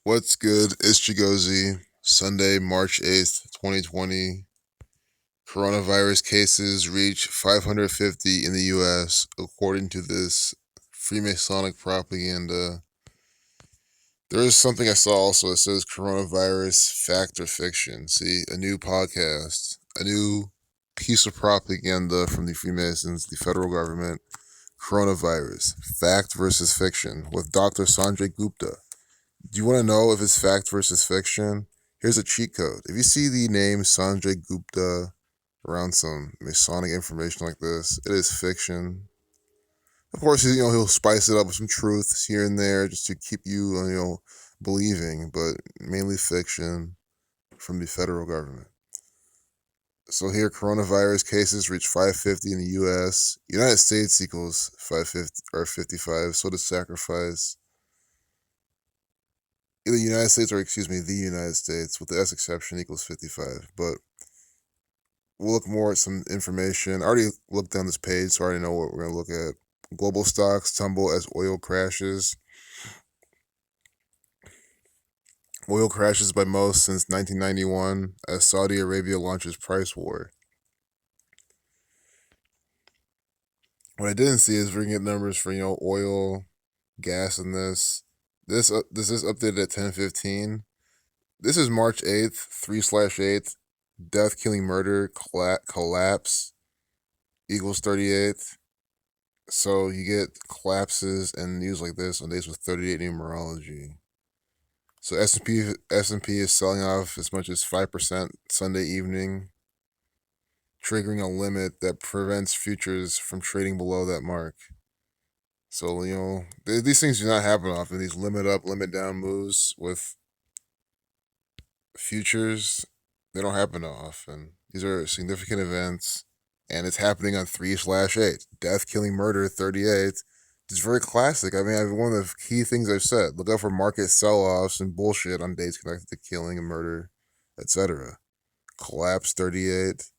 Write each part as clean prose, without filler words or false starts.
What's good? It's Chigozi. Sunday, March 8th, 2020. Coronavirus cases reach 550 in the US, according to this Freemasonic propaganda. There is something I saw also that says coronavirus fact or fiction. See, a new podcast, a new piece of propaganda from the Freemasons, the federal government. Coronavirus, fact versus fiction, with Dr. Sanjay Gupta. Do you want to know if it's fact versus fiction? Here's a cheat code. If you see the name Sanjay Gupta around some Masonic information like this, it is fiction. Of course, he'll spice it up with some truths here and there just to keep you, believing, but mainly fiction from the federal government. So here, coronavirus cases reach 550 in the U.S. United States equals 550 or 55. So does sacrifice. Either United States or the United States with the S exception equals 55. But we'll look more at some information. I already looked down this page, so I already know what we're gonna look at. Global stocks tumble as oil crashes. Oil crashes by most since 1991 as Saudi Arabia launches price war. What I didn't see is we're gonna get numbers for oil, gas, and this. This is updated at 10:15. This is March 8th, 3/8. Death, killing, murder, collapse equals 38. So you get collapses and news like this on days with 38 numerology. So S&P is selling off as much as 5% Sunday evening, triggering a limit that prevents futures from trading below that mark. So these things do not happen often. These limit up, limit down moves with futures, they don't happen often. These are significant events, and it's happening on 3/8. Death, killing, murder, 38. It's very classic. I mean, one of the key things I've said: look out for market sell-offs and bullshit on dates connected to killing and murder, etc. Collapse, 38.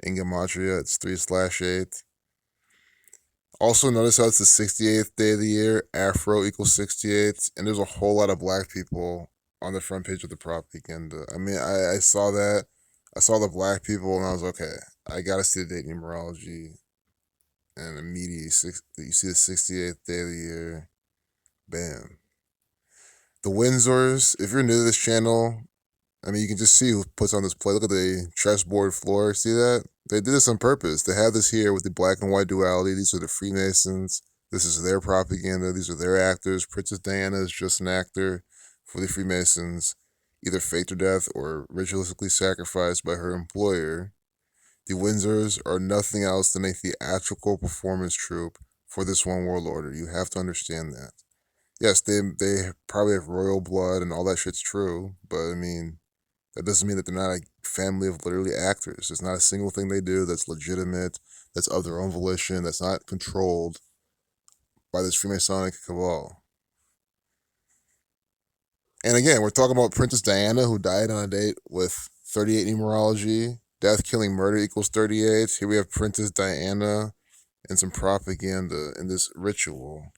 In Gematria, it's 3/8. Also, notice how it's the 68th day of the year. Afro equals 68, and there's a whole lot of black people on the front page of the propaganda. I mean, I saw that. I saw the black people, and I was okay. I gotta see the date numerology, and immediately you see the 68th day of the year. Bam. The Windsors. If you're new to this channel, I mean, you can just see who puts on this play. Look at the chessboard floor. See that? They did this on purpose. They have this here with the black and white duality. These are the Freemasons. This is their propaganda. These are their actors. Princess Diana is just an actor for the Freemasons, either faked to death or ritualistically sacrificed by her employer. The Windsors are nothing else than a theatrical performance troupe for this one world order. You have to understand that. Yes, they probably have royal blood and all that shit's true, but I mean, that doesn't mean that they're not a family of literally actors. There's not a single thing they do that's legitimate, that's of their own volition, that's not controlled by this Freemasonic cabal. And again, we're talking about Princess Diana, who died on a date with 38 numerology. Death, killing, murder equals 38. Here we have Princess Diana and some propaganda in this ritual.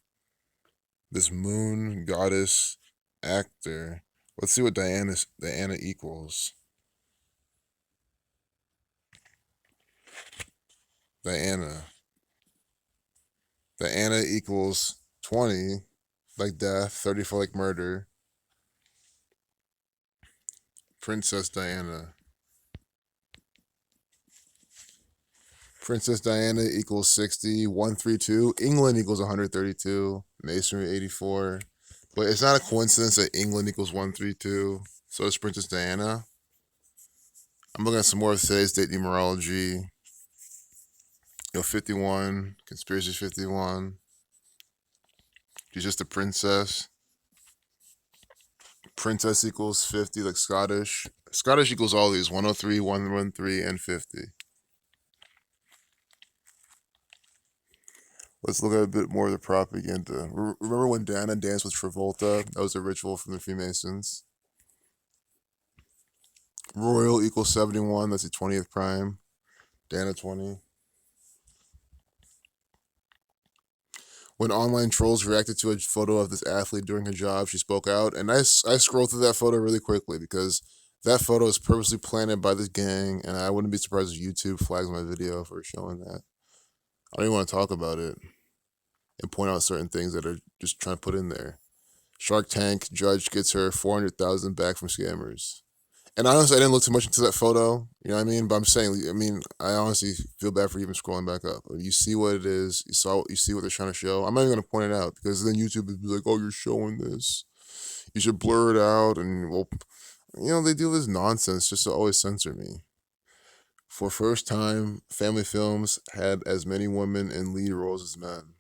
This moon goddess actor. Let's see what Diana equals. Diana equals 20, like death, 30 for like murder. Princess Diana. Princess Diana equals 60, 132. England equals 132. Masonry 84. But it's not a coincidence that England equals 132. So is Princess Diana. I'm looking at some more of today's date numerology. 51. Conspiracy 51. She's just a princess. Princess equals 50, like Scottish. Scottish equals all these: 103, 113, and 50. Let's look at a bit more of the propaganda. Remember when Diana danced with Travolta? That was a ritual from the Freemasons. Royal equals 71. That's the 20th prime. Diana 20. when online trolls reacted to a photo of this athlete during her job, she spoke out, and I scrolled through that photo really quickly because that photo is purposely planted by this gang, and I wouldn't be surprised if YouTube flags my video for showing that. I don't even want to talk about it and point out certain things that are just trying to put in there. Shark Tank judge gets her 400,000 back from scammers. And honestly, I didn't look too much into that photo. You know what I mean? But I'm saying, I mean, I honestly feel bad for even scrolling back up. You see what it is. You see what they're trying to show. I'm not even gonna point it out because then YouTube would be like, "Oh, you're showing this. You should blur it out." And well, they do this nonsense just to always censor me. For first time, family films had as many women in lead roles as men.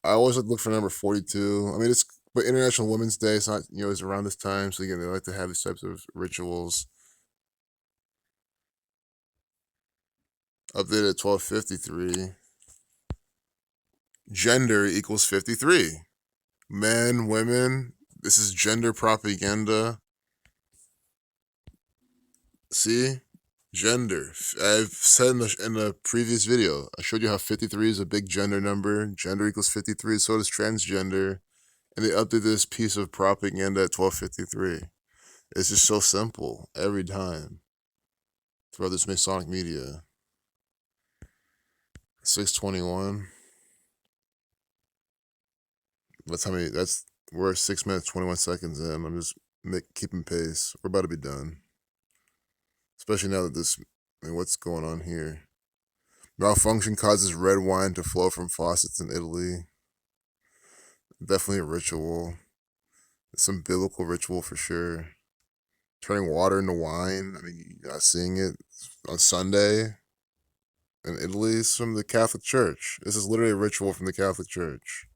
I always look for number 42. I mean, but International Women's Day. It's not it's around this time, so again, they like to have these types of rituals. Updated at 12:53. Gender equals 53. Men, women. This is gender propaganda. See? Gender. I've said in the previous video, I showed you how 53 is a big gender number. Gender equals 53. So does transgender. And they update this piece of propaganda at 12:53. It's just so simple every time throughout this Masonic media. 6:21. We're 6 minutes 21 seconds in. I'm just keeping pace. We're about to be done. Especially now that what's going on here? Malfunction causes red wine to flow from faucets in Italy. Definitely a ritual. Some biblical ritual for sure. Turning water into wine. I mean, you're not seeing it on Sunday in Italy. It's from the Catholic Church. This is literally a ritual from the Catholic Church.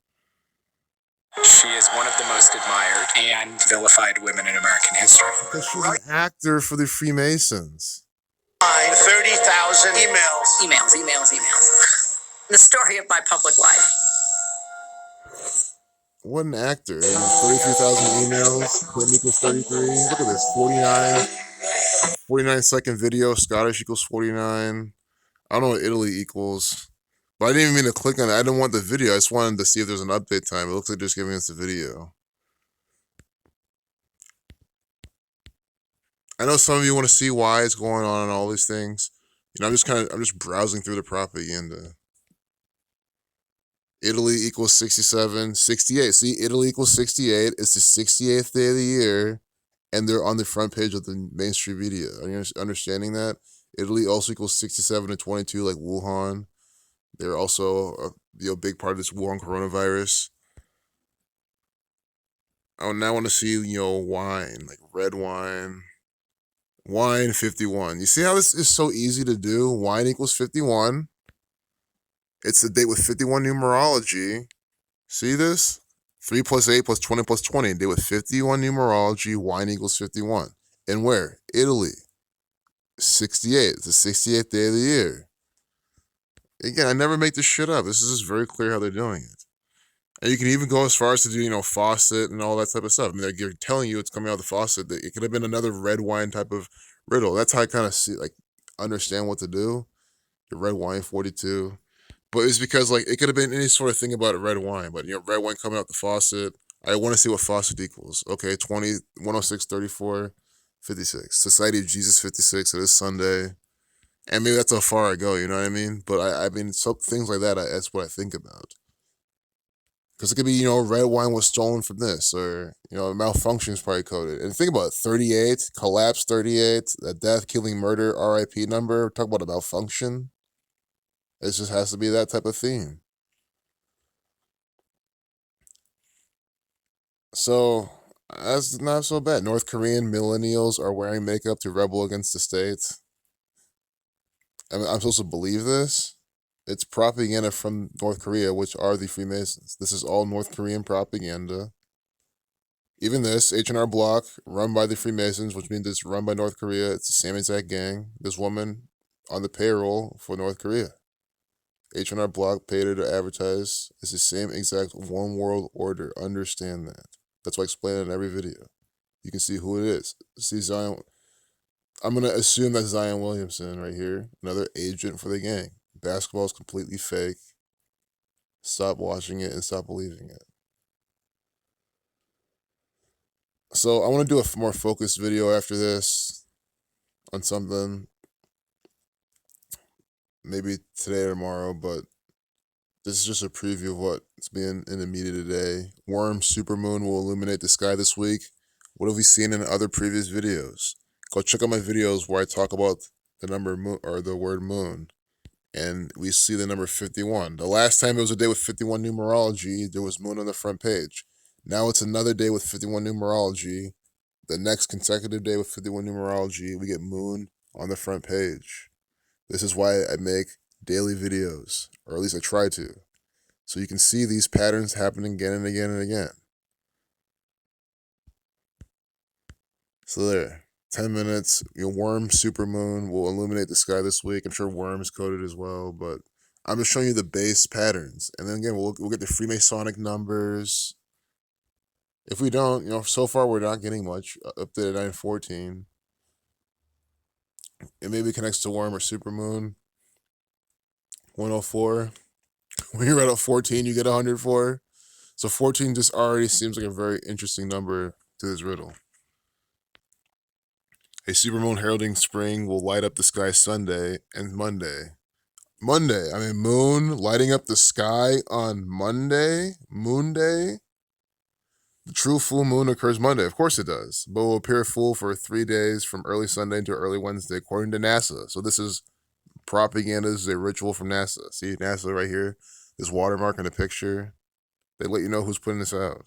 She is one of the most admired and vilified women in American history. Because she's an actor for the Freemasons. 30,000 emails. The story of my public life. What an actor. 33,000 emails. Clinton equals 33. Look at this. 49-second video. Scottish equals 49. I don't know what Italy equals. But I didn't even mean to click on it. I didn't want the video. I just wanted to see if there's an update time. It looks like they're just giving us the video. I know some of you want to see why it's going on and all these things. I'm just browsing through the propaganda. Italy equals 67, 68. See, Italy equals 68. It's the 68th day of the year, and they're on the front page of the mainstream media. Are you understanding that? Italy also equals 67 and 22, like Wuhan. They're also a big part of this Wuhan coronavirus. I now want to see, wine, like red wine. Wine 51. You see how this is so easy to do? Wine equals 51. It's the date with 51 numerology. See this? 3 plus 8 plus 20 plus 20. Date with 51 numerology. Wine equals 51. And where? Italy. 68. It's the 68th day of the year. Again, I never make this shit up. This is just very clear how they're doing it. And you can even go as far as to do, faucet and all that type of stuff. I mean, they're telling you it's coming out of the faucet. That it could have been another red wine type of riddle. That's how I kind of understand what to do. The red wine 42. But it's because, it could have been any sort of thing about red wine. But, red wine coming out the faucet. I want to see what faucet equals. Okay, 20, 106, 34, 56. Society of Jesus 56. It is Sunday. And maybe that's how far I go, you know what I mean? But I mean, things like that, that's what I think about. Because it could be, red wine was stolen from this, or, malfunction is probably coded. And think about it, 38, collapse 38, a death, killing, murder, RIP number. Talk about a malfunction. It just has to be that type of theme. So, that's not so bad. North Korean millennials are wearing makeup to rebel against the state. I'm supposed to believe this? It's propaganda from North Korea, which are the Freemasons. This is all North Korean propaganda. Even this, H&R Block, run by the Freemasons, which means it's run by North Korea. It's the same exact gang. This woman on the payroll for North Korea. H&R Block paid her to advertise. It's the same exact one world order. Understand that. That's why I explain it in every video. You can see who it is. See Zion. I'm going to assume that's Zion Williamson right here. Another agent for the gang. Basketball is completely fake. Stop watching it and stop believing it. So I want to do a more focused video after this on something, maybe today or tomorrow, but this is just a preview of what's being in the media today. Worm supermoon will illuminate the sky this week. What have we seen in other previous videos? Go check out my videos where I talk about the number moon or the word moon, and we see the number 51. The last time it was a day with 51 numerology, there was moon on the front page. Now it's another day with 51 numerology. The next consecutive day with 51 numerology, we get moon on the front page. This is why I make daily videos, or at least I try to, so you can see these patterns happening again and again and again. So there, 10 minutes. Worm supermoon will illuminate the sky this week. I'm sure worm is coded as well, but I'm just showing you the base patterns, and then again we'll get the Freemasonic numbers. If we don't, so far we're not getting much up to 914. It maybe connects to worm or supermoon. 104. When you're at 14, you get 104. So 14 just already seems like a very interesting number to this riddle. A supermoon heralding spring will light up the sky Sunday and Monday. Monday, moon lighting up the sky on Monday? Moon day? The true full moon occurs Monday. Of course it does, but will appear full for 3 days from early Sunday to early Wednesday, according to NASA. So this is propaganda. This is a ritual from NASA. See NASA right here? This watermark in the picture. They let you know who's putting this out.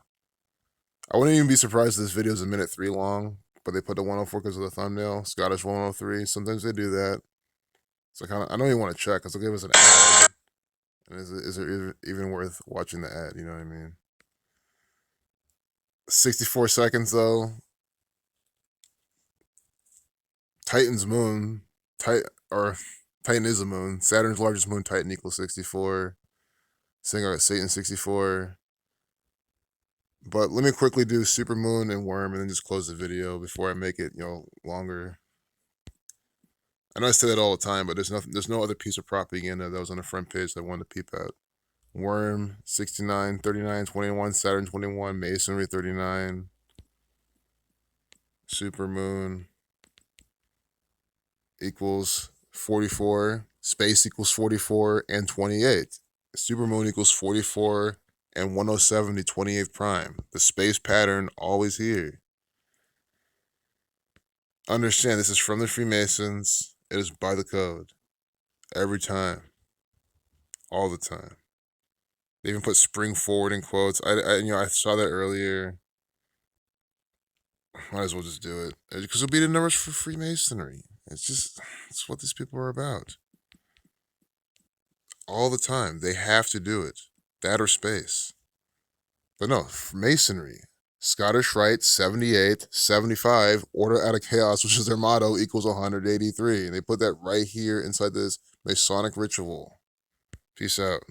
I wouldn't even be surprised if this video is a minute 3 long, but they put the 104 because of the thumbnail. Scottish 103. Sometimes they do that. So I don't even want to check because they'll give us an ad. And is it even worth watching the ad? You know what I mean? 64 seconds though. Titan's moon. Titan is a moon. Saturn's largest moon, Titan, equals 64. Satan 64. But let me quickly do supermoon and worm and then just close the video before I make it, longer. I know I say that all the time, but there's no other piece of propaganda that was on the front page that I wanted to peep at. Worm 69, 39, 21, Saturn 21, Masonry 39, supermoon equals 44, space equals 44 and 28. Supermoon equals 44 and 107 to 28th prime. The space pattern always here. Understand, this is from the Freemasons. It is by the code. Every time. All the time. They even put spring forward in quotes. I saw that earlier. Might as well just do it. Because it'll be the numbers for Freemasonry. It's what these people are about. All the time. They have to do it. That or space. But no, Masonry. Scottish Rite 78, 75, order out of chaos, which is their motto, equals 183. And they put that right here inside this Masonic ritual. Peace out.